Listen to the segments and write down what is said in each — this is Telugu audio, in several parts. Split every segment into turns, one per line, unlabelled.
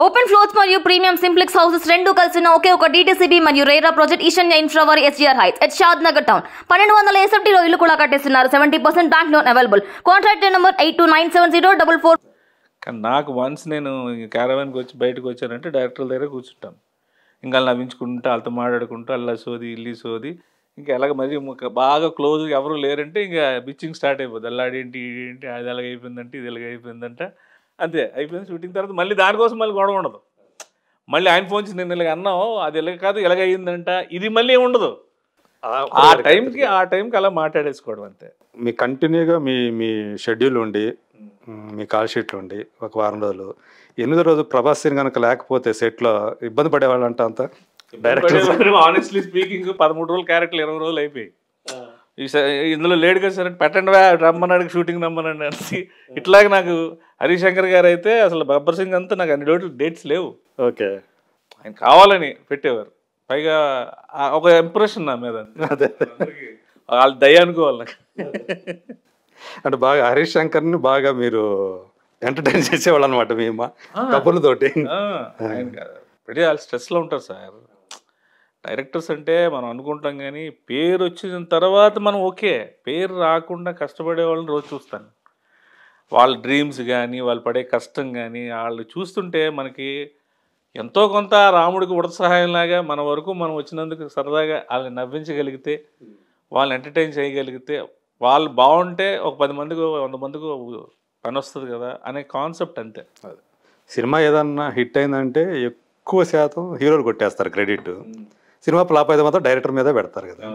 ఓపెన్ ఫ్లోర్స్ మరియు ప్రీమియం సింప్లెక్స్ హౌసెస్ రెండు కలిసిన ఒకే ఒక డీటీసీబీ మరియు రేరా ప్రాజెక్ట్ ఈశాన్య ఇన్ఫ్రావారి SGR heights at Shadnagar town 1200 ఎస్ఎఫ్టీలో ఇల్లు కూడా కట్టేస్తున్నారు. 70% bank loan available. Contract number 82970444.
కానీ నాకు వన్స్ నేను క్యారవాన్కి వచ్చి బయటకు వచ్చానంటే డైరెక్టర్ల దగ్గర కూర్చుంటాను. ఇంకా నవ్వించుకుంటా వాళ్ళతో మాట్లాడుకుంటూ అల్లా సోది ఇల్లి సోది ఇంకా ఎలాగ మరి బాగా క్లోజ్ ఎవరు లేరంటే ఇంకా బిచ్చింగ్ స్టార్ట్ అయిపోద్ది. అల్లాడి ఏంటి ఏంటి అది ఎలాగ అయిపోయిందంటే ఇది ఎలాగ అయిపోయిందంట అంతే అయిపోయింది. షూటింగ్ తర్వాత మళ్ళీ దానికోసం మళ్ళీ గొడవ ఉండదు. మళ్ళీ ఆయన ఫోన్ చేసి నేను ఇలాగ అన్నావు అది ఎలాగ కాదు ఎలాగ అయ్యిందంట ఇది మళ్ళీ ఉండదు. ఆ టైంకి అలా మాట్లాడేసుకోవడం అంతే.
మీ కంటిన్యూగా మీ షెడ్యూల్ ఉండి మీ కాల్ షీట్లు ఉండి ఒక వారం రోజులు 8వ రోజు ప్రభాస్ సీన్ కనుక లేకపోతే సెట్లో ఇబ్బంది పడేవాళ్ళు అంట అంతా
డైరెక్టర్. ఆనెస్ట్లీ స్పీకింగ్ 13 రోజులు క్యారెక్టర్లు 20 రోజులు అయిపోయి ఇందులో లేట్ కదా సార్ పెట్టండి రమ్మన్నాడు షూటింగ్ రమ్మనండి అని. ఇట్లాగే నాకు హరిశంకర్ గారు అయితే అసలు గబ్బర్ సింగ్ అంతా నాకు అన్ని డేట్స్ లేవు.
ఓకే
ఆయన కావాలని పెట్టేవారు. పైగా ఒక ఇంప్రెషన్ నా మీద వాళ్ళ దయ అనుకోవాలి నాకు.
అంటే బాగా హరీష్ శంకర్ని బాగా మీరు ఎంటర్టైన్ చేసేవాళ్ళు అనమాట మీ కబుర్లతోటి.
పెట్టి వాళ్ళు స్ట్రెస్లో ఉంటారు సార్. డైరెక్టర్స్ అంటే మనం అనుకుంటాం కానీ పేరు వచ్చిన తర్వాత మనం ఓకే, పేరు రాకుండా కష్టపడే వాళ్ళని రోజు చూస్తాను. వాళ్ళ డ్రీమ్స్ కానీ వాళ్ళు పడే కష్టం కానీ వాళ్ళు చూస్తుంటే మనకి ఎంతో కొంత రాముడికి ఉడత సహాయంలాగా మన వరకు మనం వచ్చినందుకు సరదాగా వాళ్ళని నవ్వించగలిగితే వాళ్ళని ఎంటర్టైన్ చేయగలిగితే వాళ్ళు బాగుంటే ఒక 10 మందికి 100 మందికి పని వస్తుంది కదా అనే కాన్సెప్ట్ అంతే.
సినిమా ఏదన్నా హిట్ అయిందంటే ఎక్కువ శాతం హీరోలు కొట్టేస్తారు క్రెడిట్. సినిమా ఫ్లాప్ అయితే మాత్రం డైరెక్టర్ మీద పెడతారు కదా.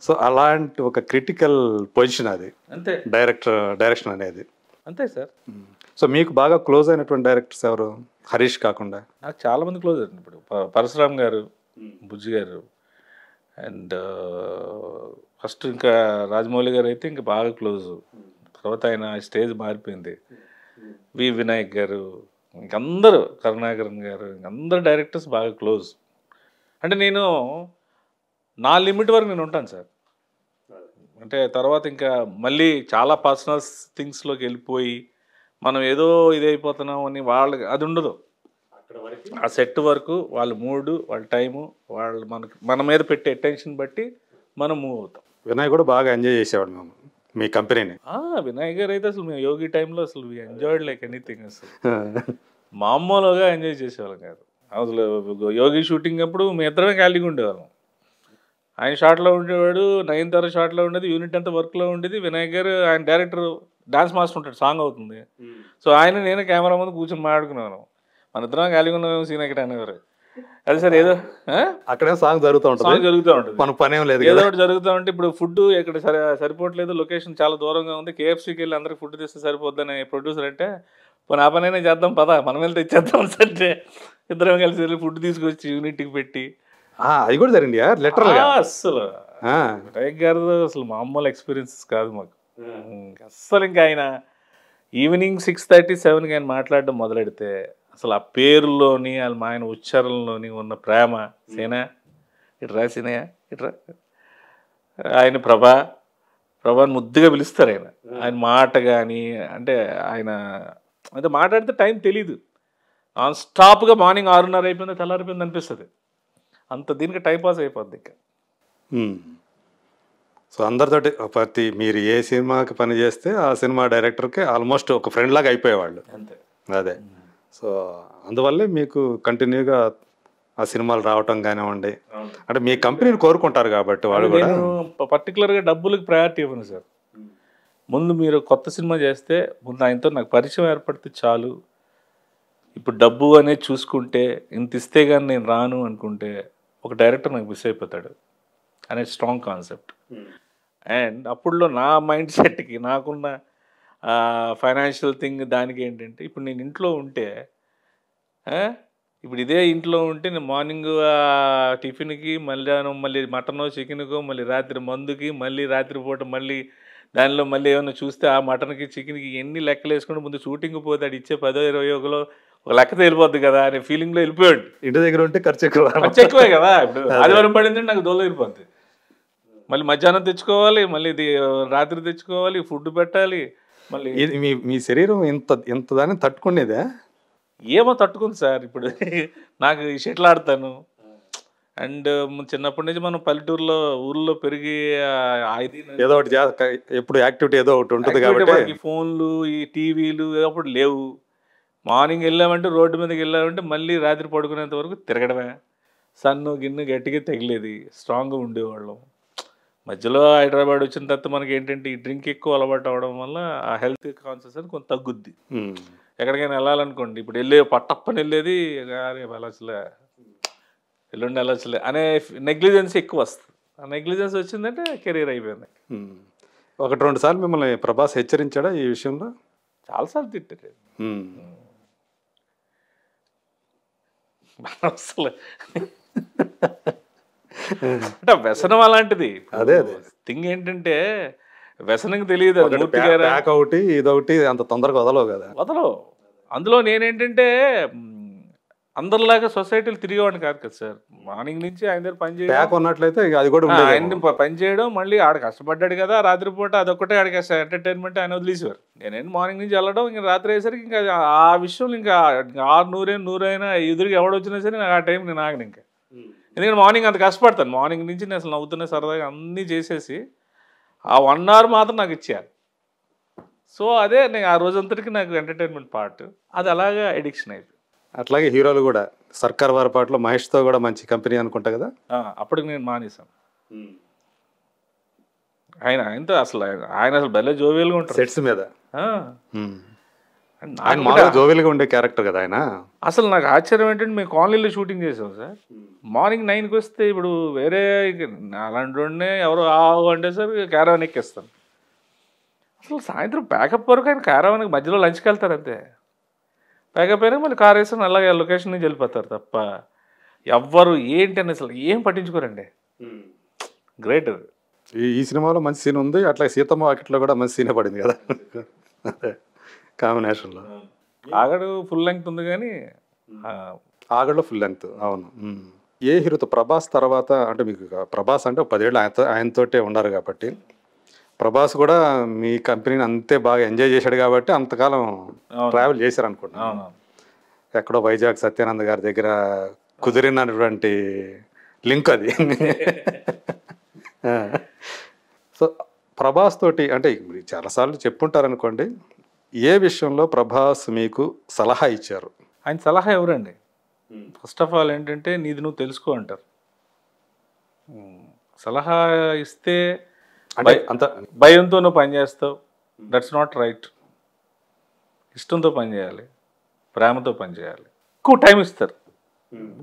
సో అలాంటి ఒక క్రిటికల్ పొజిషన్ అది
అంతే
డైరెక్షన్ అనేది
అంతే సార్.
సో మీకు బాగా క్లోజ్ అయినటువంటి డైరెక్టర్స్ ఎవరు హరీష్ కాకుండా?
నాకు చాలామంది క్లోజ్ అవుతుంది. ఇప్పుడు పరశురామ్ గారు, బుజ్జి గారు అండ్ ఫస్ట్ ఇంకా రాజమౌళి గారు అయితే ఇంకా బాగా క్లోజ్. తర్వాత ఆయన స్టేజ్ మారిపోయింది. వి వినాయక్ గారు ఇంకందరూ కరుణాకరన్ గారు ఇంకందరు డైరెక్టర్స్ బాగా క్లోజ్. అంటే నేను నా లిమిట్ వరకు నేను ఉంటాను సార్. అంటే తర్వాత ఇంకా మళ్ళీ చాలా పర్సనల్ థింగ్స్లోకి వెళ్ళిపోయి మనం ఏదో ఇదైపోతున్నాం అని వాళ్ళకి అది ఉండదు. ఆ సెట్ వరకు వాళ్ళ మూడు వాళ్ళ టైము వాళ్ళు మన మీద పెట్టే అటెన్షన్ బట్టి మనం మూవ్ అవుతాం.
వినాయక్ కూడా బాగా ఎంజాయ్ చేసేవాడు మేము మీ కంపెనీని.
వినాయక్ గారు అయితే అసలు మేము యోగి టైంలో అసలు ఎంజాయ్డ్ లైక్ ఎనీథింగ్. అసలు మామూలుగా ఎంజాయ్ చేసేవాళ్ళం కాదు. అసలు యోగి షూటింగ్ అప్పుడు మేము ఇద్దరమే ఖాళీగా ఉండేవాళ్ళం. ఆయన షార్ట్లో ఉండేవాడు, 9th షార్ట్లో ఉండేది, యూనిట్ అంతా వర్క్లో ఉండేది. వినాయక్ గారు ఆయన డైరెక్టర్ డాన్స్ మాస్టర్ ఉంటాడు, సాంగ్ అవుతుంది. సో ఆయన నేను కెమెరా ముందు కూర్చొని మాట్లాడుకున్నాను. మన ఇద్దరం ఖాళీగా ఉన్నాము సీన్ ఎక్కడ అనేవారు. అదే సార్ ఏదో
అక్కడే సాంగ్ జరుగుతూ ఉంటుంది, మన పని ఏం లేదు,
ఏదో ఒకటి జరుగుతూ ఉంటే. ఇప్పుడు ఫుడ్ ఇక్కడ సరిపోవట్లేదు, లొకేషన్ చాలా దూరంగా ఉంది, కేఎఫ్సీకి వెళ్ళి అందరికి ఫుడ్ తెస్తే సరిపోద్దని ప్రొడ్యూసర్ అంటే పోనీ ఆ పని అయినా చేద్దాం పదా మనం వెళ్ళి తెచ్చేద్దాం అంటే ఇద్దరం కలిసి వెళ్ళి ఫుడ్ తీసుకొచ్చి యూనిట్కి పెట్టి
అది కూడా జరిగింది లెటర్.
అస్సలు వినాయక్ గారు అసలు మామూలు ఎక్స్పీరియన్సెస్ కాదు మాకు అస్సలు. ఇంకా ఆయన ఈవినింగ్ 6:30, 7కి ఆయన మాట్లాడడం మొదలెడితే అసలు ఆ పేరులోని ఆయన ఉచ్చారణలోని ఉన్న ప్రేమ. సేనా ఇట్రా, సీనయ్య ఇట్రా, ఆయన ప్రభాని ముద్దుగా పిలుస్తారు. ఆయన మాట కానీ అంటే ఆయన అంటే మాట్లాడితే టైం తెలీదు. నాన్ స్టాప్గా మార్నింగ్ 6:30 అయిపోయింది, తెల్లారిపోయింది అనిపిస్తుంది. అంత దీనికి టైం పాస్ అయిపోద్ది ఇంకా.
సో అందరితోటి మీరు ఏ సినిమాకి పని చేస్తే ఆ సినిమా డైరెక్టర్కి ఆల్మోస్ట్ ఒక ఫ్రెండ్ లాగా అయిపోయేవాళ్ళు
అంతే.
అదే. సో అందువల్లే మీకు కంటిన్యూగా ఆ సినిమాలు రావటం కానివ్వండి, అంటే మీ కంపెనీని కోరుకుంటారు కాబట్టి వాళ్ళు కూడా.
పర్టికులర్గా డబ్బులకు ప్రయారిటీ ఇవ్వను సార్. ముందు మీరు కొత్త సినిమా చేస్తే ముందు ఆయనతో నాకు పరిచయం ఏర్పడితే చాలు. ఇప్పుడు డబ్బు అనేది చూసుకుంటే ఇంత ఇస్తే కానీ నేను రాను అనుకుంటే ఒక డైరెక్టర్ నాకు మిస్ అయిపోతాడు అనే స్ట్రాంగ్ కాన్సెప్ట్. అండ్ అప్పుడులో నా మైండ్ సెట్కి నాకున్న ఫైనాన్షియల్ థింగ్ దానికి ఏంటంటే ఇప్పుడు నేను ఇంట్లో ఉంటే ఇప్పుడు ఇదే ఇంట్లో ఉంటే నేను మార్నింగ్ టిఫిన్కి మధ్యాహ్నం మళ్ళీ మటనో చికెన్కో మళ్ళీ రాత్రి మందుకి మళ్ళీ రాత్రిపూట మళ్ళీ దానిలో మళ్ళీ ఏమైనా చూస్తే ఆ మటన్కి చికెన్కి ఎన్ని లెక్కలు వేసుకుంటే ముందు షూటింగ్ పోతే అది ఇచ్చే 10-20 ఒక లెక్క తేలిపోద్ది కదా అనే ఫీలింగ్లో వెళ్ళిపోయాడు.
ఇంటి దగ్గర ఉంటే ఖర్చు
ఎక్కువే కదా. ఇప్పుడు ఆదివారం పడిందంటే నాకు దోల వెళ్ళిపోద్ది. మళ్ళీ మధ్యాహ్నం తెచ్చుకోవాలి, మళ్ళీ రాత్రి తెచ్చుకోవాలి, ఫుడ్ పెట్టాలి. మళ్ళీ
మీ శరీరం ఇంత దాన్ని తట్టుకునేదే
ఏమో తట్టుకుంది సార్. ఇప్పుడు నాకు షటిల్ ఆడతాను. అండ్ చిన్నప్పటి నుంచి మనం పల్లెటూరులో ఊర్లో పెరిగి ఇది
ఏదో ఒకటి ఎప్పుడు యాక్టివిటీ ఏదో ఒకటి ఉంటుంది
యాక్టివిటీ
కాబట్టి
మనకి ఫోన్లు ఈ టీవీలు అప్పుడు లేవు. మార్నింగ్ వెళ్ళామంటే రోడ్డు మీదకి వెళ్ళామంటే మళ్ళీ రాత్రి పడుకునేంత వరకు తిరగడమే. సన్ను గిన్ను గట్టిగా తగిలేది, స్ట్రాంగ్గా ఉండేవాళ్ళం. మధ్యలో హైదరాబాద్ వచ్చిన తర్వాత మనకి ఏంటంటే ఈ డ్రింక్ ఎక్కువ అలవాటు అవడం వల్ల ఆ హెల్త్ కాన్షియస్ అని కొంత తగ్గుద్ది. ఎక్కడికైనా వెళ్ళాలనుకోండి, ఇప్పుడు పట్టప్పని వెళ్ళేది వెళ్ళొచ్చులే, ఎల్లుండి వెళ్ళొచ్చులే అనే నెగ్లిజెన్స్ ఎక్కువ వస్తుంది. ఆ నెగ్లిజెన్స్ వచ్చిందంటే కెరీర్ అయిపోయింది.
1-2 సార్లు మిమ్మల్ని ప్రభాస్ హెచ్చరించాడా ఈ విషయంలో?
చాలాసార్లు తిట్టారు అసలు. అంటే వ్యసనం అలాంటిది.
అదే
థింగ్ ఏంటంటే వ్యసనం తెలియదు.
ఒకటి ఇదొకటి అంత తొందరగా వదలవు కదా.
వదలవు. అందులో నేనేంటంటే అందరిలాగా సొసైటీలు తిరిగేవాడిని కాదు కదా సార్. మార్నింగ్ నుంచి ఆయన దగ్గర పని చేయడం
ఉన్నట్లయితే అది కూడా
ఆయన పని చేయడం, మళ్ళీ ఆడ కష్టపడ్డాడు కదా రాత్రిపూట, అదొక్కటే ఆడికి ఎంటర్టైన్మెంట్ ఆయన వదిలేసేవారు. నేనేంటి మార్నింగ్ నుంచి వెళ్ళడం, ఇంకా రాత్రి అయ్యేసరికి ఇంకా ఆ విషయంలో ఇంకా 100 ఎదురుగా ఎవడొచ్చినా సరే నాకు ఆ టైం నేను ఆగను ఇంకా. ఎందుకంటే మార్నింగ్ అంత కష్టపడతాను. మార్నింగ్ నుంచి నేను అసలు నవ్వుతున్నా సరదాగా అన్నీ చేసేసి ఆ 1 hour మాత్రం నాకు ఇచ్చారు. సో అదే నేను ఆ రోజంతటికి నాకు ఎంటర్టైన్మెంట్ పార్ట్, అది అలాగా ఎడిక్షన్ అయిపోయింది.
అట్లాగే హీరోలు కూడా సర్కార్ వారి పాటలో మహేష్తో కూడా మంచి కంపెనీ అనుకుంటా కదా.
అప్పటికి నేను మానేశాను. ఆయనతో అసలు ఆయన అసలు భలే జోవియల్గా ఉంటారు
సెట్స్ మీద. ఆయన జోవియల్గా ఉండే క్యారెక్టర్ కదా ఆయన.
అసలు నాకు ఆశ్చర్యం ఏంటంటే మేము కాలనీలో షూటింగ్ చేసాం సార్. మార్నింగ్ 9కి వస్తే ఇప్పుడు వేరే అలాంటి వాడినే ఎవరో అంటే సార్ క్యారవాన్ ఎక్కేస్తాను. అసలు సాయంత్రం ప్యాకప్ వరకు ఆయన క్యారవాన్కి మధ్యలో లంచ్కి వెళ్తారు అంతే. ప్యాకప్ అయినా మళ్ళీ కార్ వేసుకొని అలాగే లొకేషన్ నుంచి వెళ్ళిపోతారు తప్ప ఎవ్వరు ఏంటి అని అసలు ఏం పట్టించుకోరండి. గ్రేట్.
ఈ సినిమాలో మంచి సీన్ ఉంది, అట్లా సీతమ్మ వాకిట్లో కూడా మంచి సీనే పడింది కదా కాంబినేషన్లో.
ఆగడు ఫుల్ లెంగ్త్ ఉంది కానీ
ఆగడులో ఫుల్ లెంగ్త్. అవును. ఏ హీరోతో ప్రభాస్ తర్వాత అంటే మీకు ప్రభాస్ అంటే 10 ఏళ్ళు ఆయనతోటే ఉన్నారు కాబట్టి ప్రభాస్ కూడా మీ కంపెనీని అంతే బాగా ఎంజాయ్ చేశాడు కాబట్టి అంతకాలం ట్రావెల్ చేశారు అనుకుంటున్నాను. ఎక్కడో వైజాగ్ సత్యానంద్ గారి దగ్గర కుదిరినటువంటి లింక్ అది. సో ప్రభాస్ తోటి అంటే చాలాసార్లు చెప్పుంటారు అనుకోండి, ఏ విషయంలో ప్రభాస్ మీకు సలహా ఇచ్చారు?
ఆయన సలహా ఎవరండి? ఫస్ట్ ఆఫ్ ఆల్ ఏంటంటే నీది నువ్వు తెలుసుకో అంటారు. సలహా ఇస్తే అంత భయంతో నువ్వు పని చేస్తావు, దట్స్ నాట్ రైట్. ఇష్టంతో పని చేయాలి, ప్రేమతో పని చేయాలి. ఎక్కువ టైం ఇస్తారు,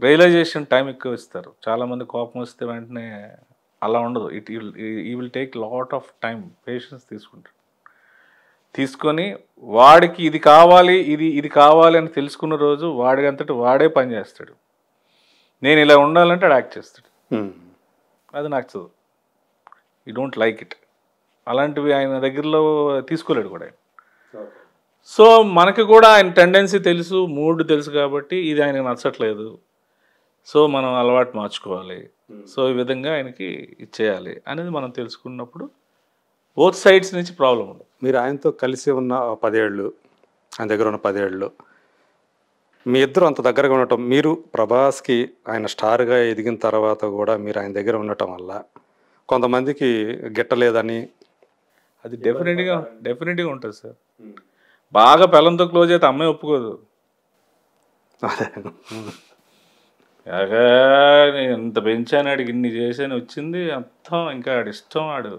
రియలైజేషన్ టైం ఎక్కువ ఇస్తారు. చాలామంది కోపం వస్తే వెంటనే అలా ఉండదు. ఈ will take lot of time, patience తీసుకొని వాడికి ఇది కావాలి ఇది కావాలి అని తెలుసుకున్న రోజు వాడికంతటి వాడే పని చేస్తాడు. నేను ఇలా ఉండాలంటే అది యాక్ట్ చేస్తాడు. అది నచ్చదు, యూ డోంట్ లైక్ ఇట్. అలాంటివి ఆయన దగ్గరలో తీసుకోలేడు కూడా ఆయన. సో మనకి కూడా ఆయన టెండెన్సీ తెలుసు, మూడ్ తెలుసు కాబట్టి ఇది ఆయనకు నచ్చట్లేదు, సో మనం అలవాటు మార్చుకోవాలి, సో ఈ విధంగా ఆయనకి ఇచ్చేయాలి అనేది మనం తెలుసుకున్నప్పుడు బోత్ సైడ్స్ నుంచి ప్రాబ్లం ఉండదు.
మీరు ఆయనతో కలిసి ఉన్న 10 ఏళ్ళు, ఆయన దగ్గర ఉన్న 10 ఏళ్ళు మీ ఇద్దరు అంత దగ్గరగా ఉండటం, మీరు ప్రభాస్కి ఆయన స్టార్గా ఎదిగిన తర్వాత కూడా మీరు ఆయన దగ్గర ఉండటం వల్ల కొంతమందికి గిట్టలేదని
అది డెఫినెట్గా ఉంటుంది సార్. బాగా పిల్లలతో క్లోజ్ అయితే అమ్మాయి ఒప్పుకోదు. ఎంత పెంచాను ఆడికి, ఇన్ని చేసాను వచ్చింది అర్థం, ఇంకా ఆడి ఇష్టం, ఆడు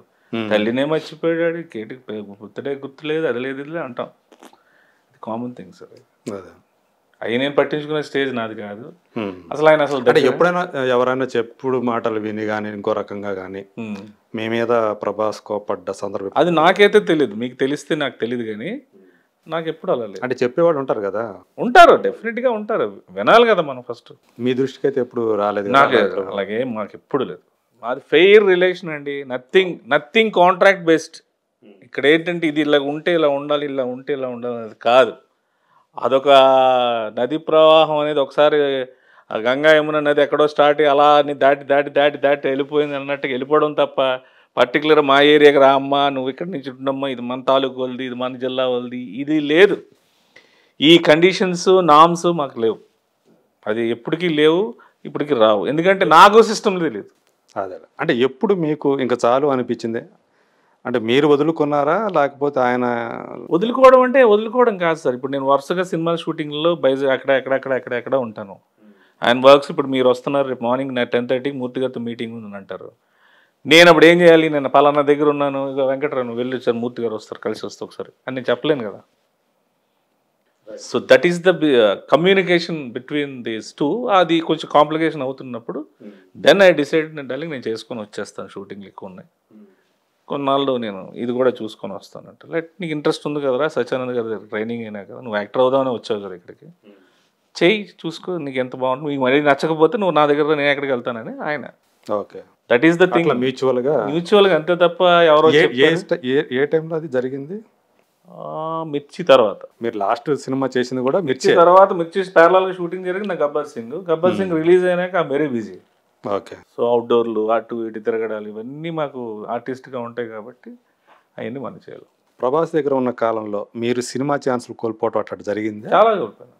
తల్లినే మర్చిపోయాడు, ఆడి కేటికి పుత్తడే గుర్తులేదు, అది లేదు ఇది అంటాం. ఇది కామన్ థింగ్ సార్. అవి నేను పట్టించుకునే స్టేజ్ నాది కాదు అసలు. ఆయన అసలు
అంటే ఎప్పుడైనా ఎవరైనా చెప్పుడు మాటలు విని కానీ ఇంకో రకంగా కానీ మీ మీద ప్రభాస్ కోపడ్డ సందర్భం?
అది నాకైతే తెలియదు, మీకు తెలిస్తే నాకు తెలియదు, కానీ నాకు ఎప్పుడు అలా లేదు.
అంటే చెప్పేవాడు ఉంటారు కదా.
ఉంటారు, డెఫినెట్గా ఉంటారు, వినాలి కదా మనం ఫస్ట్.
మీ దృష్టికి అయితే ఎప్పుడు రాలేదు?
నాకు అలాగే మాకు ఎప్పుడు లేదు. మాది ఫెయిర్ రిలేషన్ అండి, నథింగ్ కాంట్రాక్ట్ బేస్డ్. ఇక్కడ ఏంటంటే ఇది ఇలా ఉంటే ఇలా ఉండాలి, ఇలా ఉంటే ఇలా ఉండాలి అనేది కాదు. అదొక నది ప్రవాహం అనేది ఒకసారి గంగా యమున నది ఎక్కడో స్టార్ట్ అయ్యి అలా దాటి దాటి దాటి దాటి వెళ్ళిపోయింది అన్నట్టుగా వెళ్ళిపోవడం తప్ప పర్టికులర్ మా ఏరియాకి రా అమ్మా, నువ్వు ఇక్కడి నుంచి ఉండమ్మా, ఇది మన తాలూకు వాళ్ళది, ఇది మన జిల్లా వాళ్ళది, ఇది లేదు. ఈ కండిషన్స్ నామ్స్ మాకు లేవు, అది ఎప్పటికీ లేవు, ఇప్పటికీ రావు. ఎందుకంటే నాకు సిస్టమ్ తెలియదు.
అదే అంటే ఎప్పుడు మీకు ఇంకా చాలు అనిపించింది? అంటే మీరు వదులుకున్నారా లేకపోతే ఆయన?
వదులుకోవడం అంటే వదులుకోవడం కాదు సార్. ఇప్పుడు నేను వరుసగా సినిమా షూటింగ్లో అక్కడ ఉంటాను. ఆయన వర్క్స్ ఇప్పుడు మీరు వస్తున్నారు రేపు మార్నింగ్ 10:30కి మూర్తి గారితో మీటింగ్ ఉందని అంటారు. నేను అప్పుడు ఏం చేయాలి? నేను పలానా దగ్గర ఉన్నాను, ఇక వెంకటరావు వెళ్ళి వచ్చారు, మూర్తి గారు వస్తారు, కలిసి వస్తే ఒకసారి అని నేను చెప్పలేను కదా. So that is the communication between these two. అది కొంచెం కాంప్లికేషన్ అవుతున్నప్పుడు దెన్ ఐ డిసైడ్ నేను చేసుకొని వచ్చేస్తాను, షూటింగ్లు ఎక్కువ ఉన్నాయి, కొన్నాళ్ళు నేను ఇది కూడా చూసుకొని వస్తానంట. నీకు ఇంట్రెస్ట్ ఉంది కదరా, సత్యానంద్ గారి దగ్గర ట్రైనింగ్ అయినా కదా, నువ్వు యాక్టర్ అవుదామని వచ్చావు కదా ఇక్కడికి, చెయ్యి, చూసుకో, నీకు ఎంత బాగుంటుంది, నీకు మరీ నచ్చకపోతే నువ్వు నా దగ్గర, నేను ఎక్కడికి వెళ్తానని ఆయన.
Okay,
that is the thing, మ్యూచువల్గా అంతే తప్ప ఎవరో.
ఏ టైంలో అది జరిగింది?
మిర్చి తర్వాత.
మీరు లాస్ట్ సినిమా చేసింది కూడా
మిర్చి తర్వాత. మిర్చి ప్యారలల్గా షూటింగ్ జరిగింది. గబ్బర్ సింగ్ రిలీజ్ అయినాక I very busy.
Okay.
So అవుట్డోర్లు అటు ఇటు తిరగడాలు ఇవన్నీ మాకు ఆర్టిస్ట్గా ఉంటాయి కాబట్టి అవన్నీ మనం చేయాలి.
ప్రభాస్ దగ్గర ఉన్న కాలంలో మీరు సినిమా ఛాన్సులు కోల్పోవటం అట్లా జరిగింది?
చాలా కోల్పోయాను,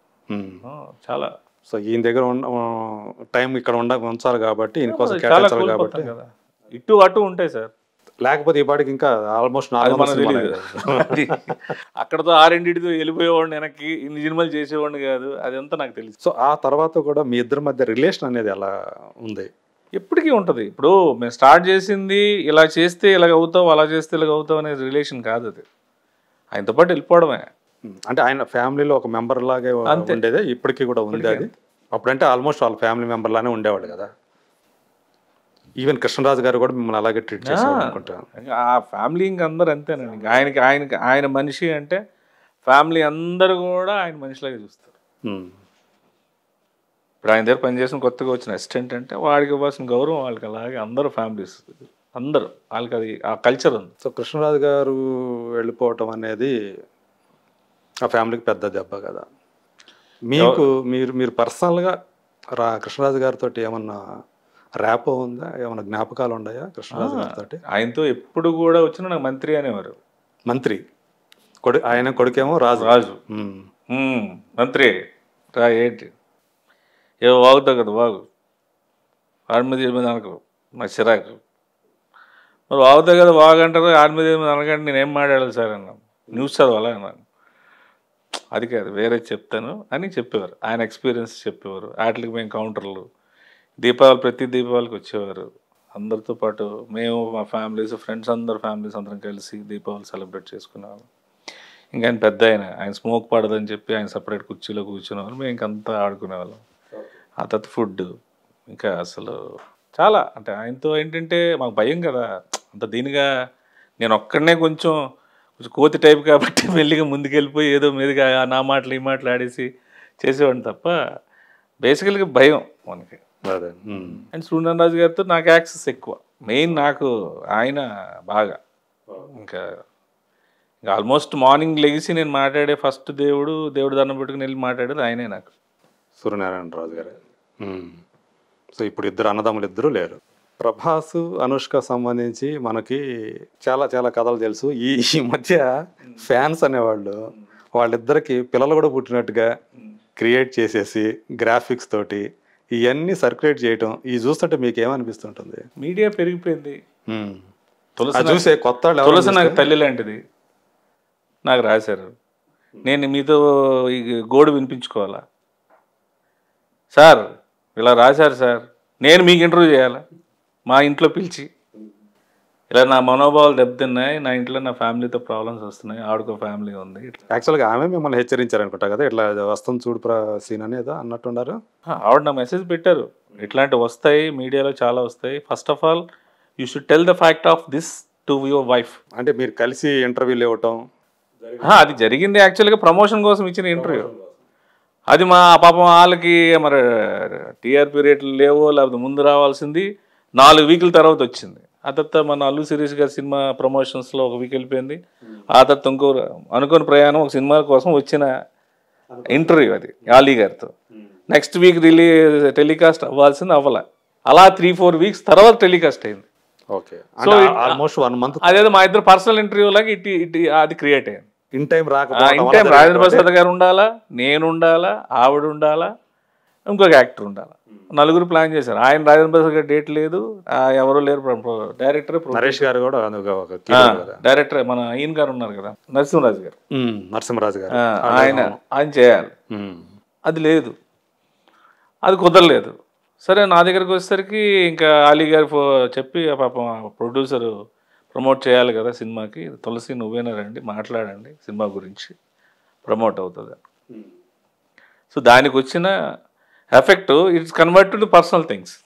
చాలా.
సో ఈయన దగ్గర టైం ఇక్కడ ఉంచాలి కాబట్టి ఈయన కోసం కేటాయించాలి కాబట్టి
కదా, ఇటు అటు ఉంటాయి సార్.
లేకపోతే ఈ పాటికి ఇంకా ఆల్మోస్ట్
అక్కడతో ఆరెండిటితో వెళ్ళిపోయేవాడిని, వెనక్కి ఇన్ని సినిమాలు చేసేవాడిని కాదు, అదంతా నాకు తెలుసు.
సో ఆ తర్వాత కూడా మీ ఇద్దరి మధ్య రిలేషన్ అనేది ఎలా ఉంది?
ఎప్పటికీ ఉంటుంది. ఇప్పుడు మేము స్టార్ట్ చేసింది ఇలా చేస్తే ఇలాగ అవుతావు, అలా చేస్తే ఇలాగ అవుతావు అనే రిలేషన్ కాదు అది, ఆయనతో పాటు వెళ్ళిపోవడమే.
అంటే ఆయన ఫ్యామిలీలో ఒక మెంబర్ లాగే ఉండేదే, ఇప్పటికీ కూడా ఉంది అది. అప్పుడంటే ఆల్మోస్ట్ వాళ్ళ ఫ్యామిలీ మెంబర్ లానే ఉండేవాడు కదా. ఈవెన్ కృష్ణరాజు గారు కూడా మిమ్మల్ని అలాగే ట్రీట్ చేశారు అనుకుంటాను.
ఆ ఫ్యామిలీ ఇంక అందరు అంతేనండి. ఆయన మనిషి అంటే ఫ్యామిలీ అందరు కూడా ఆయన మనిషిలాగా చూస్తారు. ఇప్పుడు ఆయన దగ్గర పనిచేసిన కొత్తగా వచ్చిన అసిస్టెంట్ అంటే వాడికి ఇవ్వాల్సిన గౌరవం వాళ్ళకి అలాగే అందరూ ఫ్యామిలీస్ అందరూ వాళ్ళకి అది ఆ కల్చర్ ఉంది.
సో కృష్ణరాజు గారు వెళ్ళిపోవటం అనేది ఆ ఫ్యామిలీకి పెద్ద దెబ్బ కదా. మీకు మీరు పర్సనల్గా కృష్ణరాజు గారితో ఏమన్నా ర్యాపో ఉందా? ఏమన్నా జ్ఞాపకాలు ఉన్నాయా కృష్ణరాజు గారితో?
ఆయనతో ఎప్పుడు కూడా వచ్చినా నాకు మంత్రి అనేవారు.
మంత్రి ఆయన కొడుకేమో రాజు.
మంత్రి రా, ఏంటి ఏవో వాగుతావు కదా, వాగు, ఆడి మీద అనకు, నాకు చిరాకు. మరి వాగుతావు కదా వాగంటారు, ఆడి మీద అనకంటే నేనేం మాట్లాడాలి సార్ అన్నా, న్యూస్ చదవాలా అన్నాను. అది కాదు, వేరే చెప్తాను అని చెప్పేవారు. ఆయన ఎక్స్పీరియన్స్ చెప్పేవారు. వాటికి మేము కౌంటర్లు, ప్రతి దీపావళికి వచ్చేవారు అందరితో పాటు. మేము మా ఫ్యామిలీస్, ఫ్రెండ్స్ అందరు ఫ్యామిలీస్ అందరం కలిసి దీపావళి సెలబ్రేట్ చేసుకునేవాళ్ళం. ఇంకా ఆయన పెద్ద ఆయన స్మోక్ పడదని చెప్పి ఆయన సపరేట్ కుర్చీలో కూర్చునేవాళ్ళు, మేము ఇంకంతా ఆడుకునేవాళ్ళం. ఆ తర్వాత ఫుడ్ ఇంకా అసలు చాలా, అంటే ఆయనతో ఏంటంటే మాకు భయం కదా అంత దీనిగా. నేను ఒక్కడనే కొంచెం కోతి టైప్ కాబట్టి మెల్లిగా ముందుకెళ్ళిపోయి ఏదో మీదుగా నా మాటలు ఈ మాటలు ఆడేసి చేసేవాడిని తప్ప బేసికల్గా భయం మనకి. అండ్ సూర్యనారాయణ గారితో నాకు యాక్సెస్ ఎక్కువ. మెయిన్ నాకు ఆయన బాగా ఇంకా ఆల్మోస్ట్ మార్నింగ్ లెగిసి నేను మాట్లాడే ఫస్ట్ దేవుడు దండం పెట్టుకుని వెళ్ళి మాట్లాడేది ఆయనే నాకు,
సూర్యనారాయణరాజు గారు. సో ఇప్పుడు ఇద్దరు అన్నదమ్ములు ఇద్దరు లేరు. ప్రభాస్ అనుష్క సంబంధించి మనకి చాలా చాలా కథలు తెలుసు. ఈ మధ్య ఫ్యాన్స్ అనేవాళ్ళు వాళ్ళిద్దరికి పిల్లలు కూడా పుట్టినట్టుగా క్రియేట్ చేసేసి గ్రాఫిక్స్ తోటి ఇవన్నీ సర్క్యులేట్ చేయటం, ఇవి చూస్తుంటే మీకు ఏమనిపిస్తుంటుంది?
మీడియా పెరిగిపోయింది.
చూసే కొత్త
తులసి నాకు తల్లి లాంటిది, నాకు రాశారు. నేను మీతో ఈ గోడు వినిపించుకోవాలా సార్? ఇలా రాశారు సార్, నేను మీకు ఇంటర్వ్యూ చేయాలా? మా ఇంట్లో పిలిచి ఇలా నా మనోభావాలు దెబ్బతిన్నాయి, నా ఇంట్లో నా ఫ్యామిలీతో ప్రాబ్లమ్స్ వస్తున్నాయి, ఆవిడకో ఫ్యామిలీ ఉంది.
యాక్చువల్గా ఆమె మిమ్మల్ని హెచ్చరించారు అనుకుంటా కదా, ఇట్లా వస్తుంది చూడు సీన్ అనేది అన్నట్టున్నారు.
ఆవిడ నా మెసేజ్ పెట్టారు, ఇట్లాంటివి వస్తాయి మీడియాలో చాలా వస్తాయి, first of all you should tell the fact of this to your wife.
అంటే మీరు కలిసి ఇంటర్వ్యూలు ఇవ్వటం
అది జరిగింది. యాక్చువల్గా ప్రమోషన్ కోసం ఇచ్చిన ఇంటర్వ్యూ అది. మా పాపం వాళ్ళకి మరి టీఆర్పీ రేట్లు లేవో, లేకపోతే ముందు రావాల్సింది 4 వీకుల తర్వాత వచ్చింది. ఆ తర్వాత మన అల్లు శిరీష్ గారి సినిమా ప్రమోషన్స్లో 1 వీక్ వెళ్ళిపోయింది. ఆ తర్వాత ఇంకో అనుకోని ప్రయాణం ఒక సినిమా కోసం వచ్చిన ఇంటర్వ్యూ అది ఆలీ గారితో. నెక్స్ట్ వీక్ టెలికాస్ట్ అవ్వాల్సింది అవ్వాల. అలా 3-4 వీక్స్ తర్వాత టెలికాస్ట్ అయింది.
ఓకే, సో ఆల్మోస్ట్ 1 మంత్
అదేదో మా ఇద్దరు పర్సనల్ ఇంటర్వ్యూ లాగా అది క్రియేట్ అయింది.
ఇన్ టైం
ఇన్ టైం
రాకపోవడం
రాజేంద్ర ప్రసాద్ గారు ఉండాలా, నేను ఉండాలా, ఆవిడ ఉండాలా, ఇంకొక యాక్టర్ ఉండాలి. నలుగురు ప్లాన్ చేశారు. ఆయన రాజేంద్ర ప్రసాద్ గారు డేట్ లేదు, ఎవరు లేరు. డైరెక్టర్
నరేష్ గారు కూడా ఒక hero కదా.
డైరెక్టర్ మన ఈయన గారు ఉన్నారు కదా, నరసింహరాజు గారు,
నరసింహరాజు గారు
ఆయన చేయాలి. అది లేదు, అది కుదరలేదు. సరే నా దగ్గరికి వచ్చేసరికి ఇంకా అలీ గారు చెప్పి పాపం ప్రొడ్యూసరు ప్రమోట్ చేయాలి కదా సినిమాకి, తులసి నువ్వేనా రండి మాట్లాడండి సినిమా గురించి, ప్రమోట్ అవుతుంది. సో దానికి వచ్చిన effect it's convert to personal things.